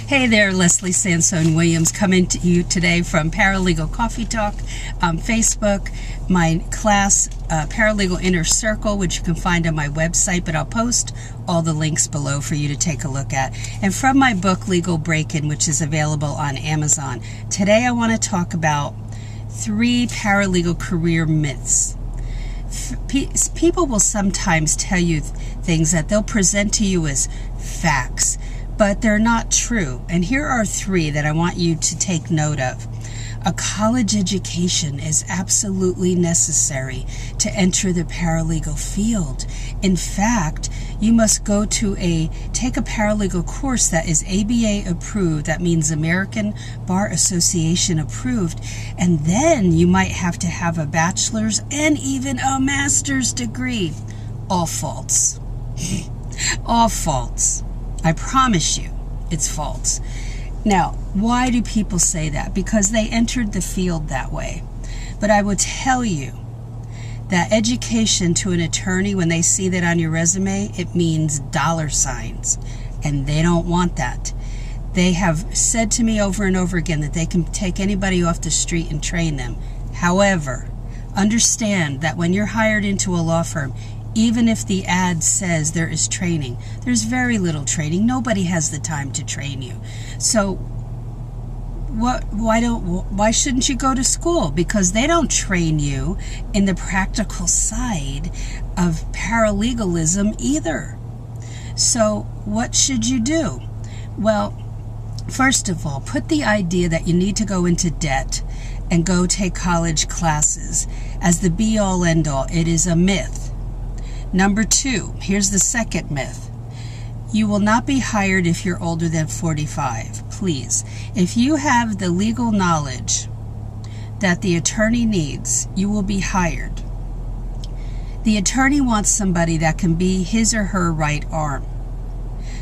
Hey there, Leslie Sansone Williams coming to you today from Paralegal Coffee Talk on Facebook, my class, Paralegal Inner Circle, which you can find on my website, but I'll post all the links below for you to take a look at. And from my book, Legal Break-In, which is available on Amazon. Today I want to talk about 3 paralegal career myths. People will sometimes tell you things that they'll present to you as facts, but they're not true. And here are 3 that I want you to take note of. A college education is absolutely necessary to enter the paralegal field. In fact, you must take a paralegal course that is ABA approved, that means American Bar Association approved, and then you might have to have a bachelor's and even a master's degree. All false. All false. I promise you, it's false. Now, why do people say that? Because they entered the field that way. But I will tell you that education to an attorney, when they see that on your resume, it means $signs, and they don't want that. They have said to me over and over again that they can take anybody off the street and train them. However, understand that when you're hired into a law firm, even if the ad says there is training, there's very little training. Nobody has the time to train you. So why shouldn't you go to school? Because they don't train you in the practical side of paralegalism either. So what should you do? Well, first of all, put the idea that you need to go into debt and go take college classes as the be-all end-all. It is a myth. Number 2, here's the second myth. You will not be hired if you're older than 45. Please, if you have the legal knowledge that the attorney needs, you will be hired. The attorney wants somebody that can be his or her right arm.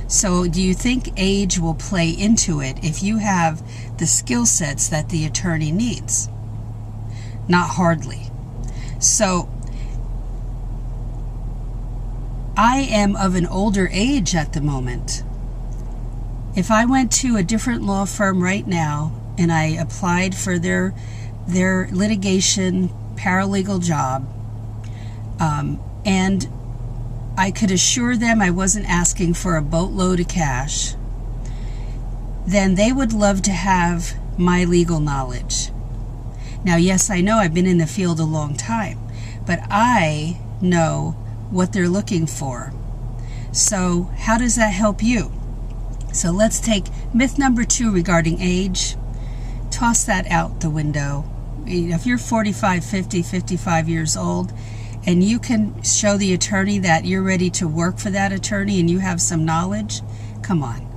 So do you think age will play into it if you have the skill sets that the attorney needs? Not hardly. So I am of an older age at the moment. If I went to a different law firm right now and I applied for their litigation paralegal job, and I could assure them I wasn't asking for a boatload of cash, then they would love to have my legal knowledge. Now, yes, I know I've been in the field a long time, but I know what they're looking for. So how does that help you? So let's take myth number 2 regarding age. Toss that out the window. If you're 45, 50, 55 years old and you can show the attorney that you're ready to work for that attorney and you have some knowledge, come on.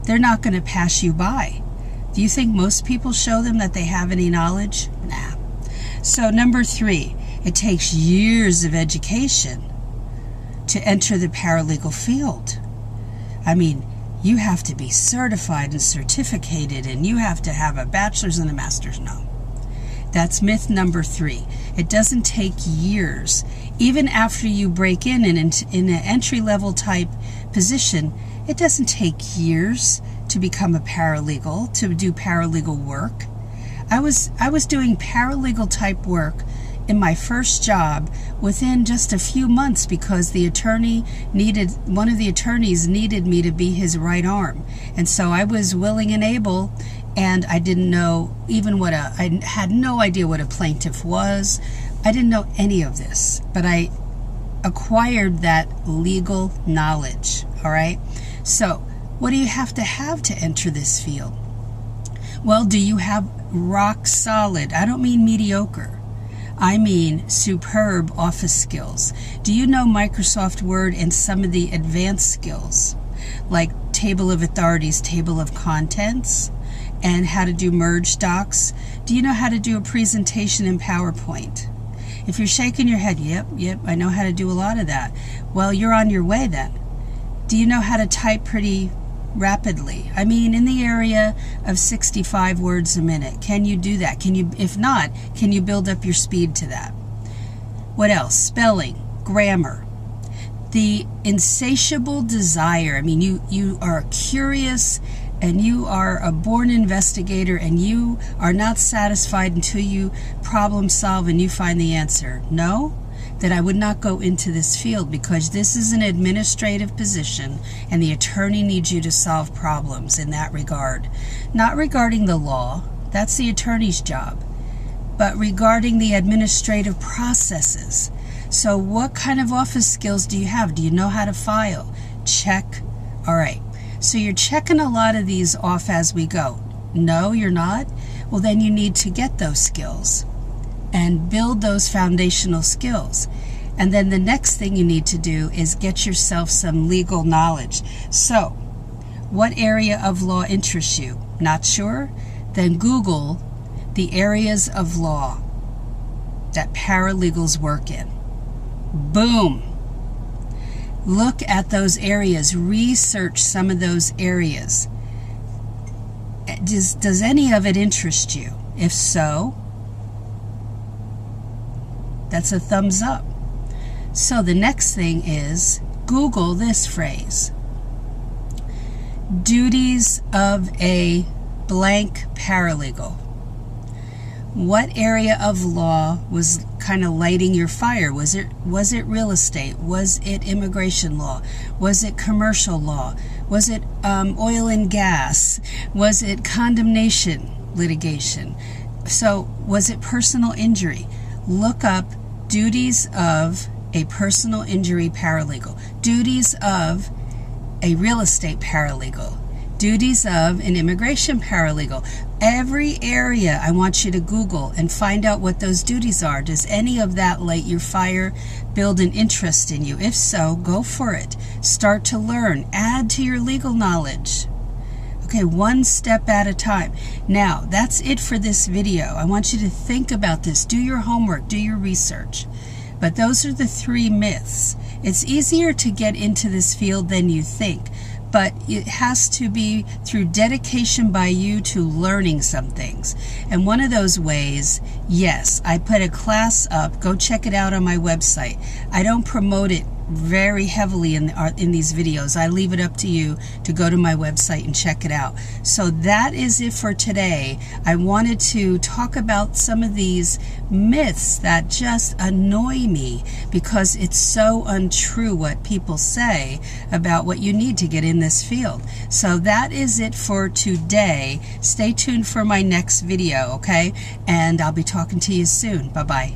They're not going to pass you by. Do you think most people show them that they have any knowledge? Nah. So number 3, it takes years of education to enter the paralegal field. I mean, you have to be certified and certificated, and you have to have a bachelor's and a master's. No. That's myth number 3. It doesn't take years. Even after you break in an entry-level type position, it doesn't take years to become a paralegal, to do paralegal work. I was doing paralegal type work in my first job within just a few months because one of the attorneys needed me to be his right arm. And so I was willing and able, and I didn't know I had no idea what a plaintiff was. I didn't know any of this, but I acquired that legal knowledge, all right? So what do you have to enter this field? Well, do you have rock solid, I don't mean mediocre, I mean superb office skills? Do you know Microsoft Word and some of the advanced skills like table of authorities, table of contents, and how to do merge docs? Do you know how to do a presentation in PowerPoint? If you're shaking your head, yep, I know how to do a lot of that. Well, you're on your way then. Do you know how to type pretty rapidly? I mean, in the area of 65 words a minute. Can you do that? If not, can you build up your speed to that? What else? Spelling, grammar. The insatiable desire. I mean, you are curious and you are a born investigator and you are not satisfied until you problem solve and you find the answer? No? That I would not go into this field, because this is an administrative position and the attorney needs you to solve problems in that regard. Not regarding the law, that's the attorney's job, but regarding the administrative processes. So what kind of office skills do you have? Do you know how to file? Check. All right. So you're checking a lot of these off as we go. No, you're not? Well, then you need to get those skills and build those foundational skills. And then the next thing you need to do is get yourself some legal knowledge. So, what area of law interests you? Not sure? Then Google the areas of law that paralegals work in. Boom! Look at those areas. Research some of those areas. Does any of it interest you? If so, that's a thumbs up. So the next thing is Google this phrase. Duties of a blank paralegal. What area of law was kind of lighting your fire? Was it real estate? Was it immigration law? Was it commercial law? Was it oil and gas? Was it condemnation litigation? So was it personal injury? Look up duties of a personal injury paralegal, duties of a real estate paralegal, duties of an immigration paralegal. Every area I want you to Google and find out what those duties are. Does any of that light your fire, build an interest in you? If so, go for it. Start to learn. Add to your legal knowledge. Okay, one step at a time. Now, that's it for this video. I want you to think about this. Do your homework. Do your research. But those are the 3 myths. It's easier to get into this field than you think, but it has to be through dedication by you to learning some things. And one of those ways, yes, I put a class up. Go check it out on my website. I don't promote it very heavily in these videos. I leave it up to you to go to my website and check it out. So that is it for today. I wanted to talk about some of these myths that just annoy me because it's so untrue what people say about what you need to get in this field. So that is it for today. Stay tuned for my next video, okay? And I'll be talking to you soon. Bye-bye.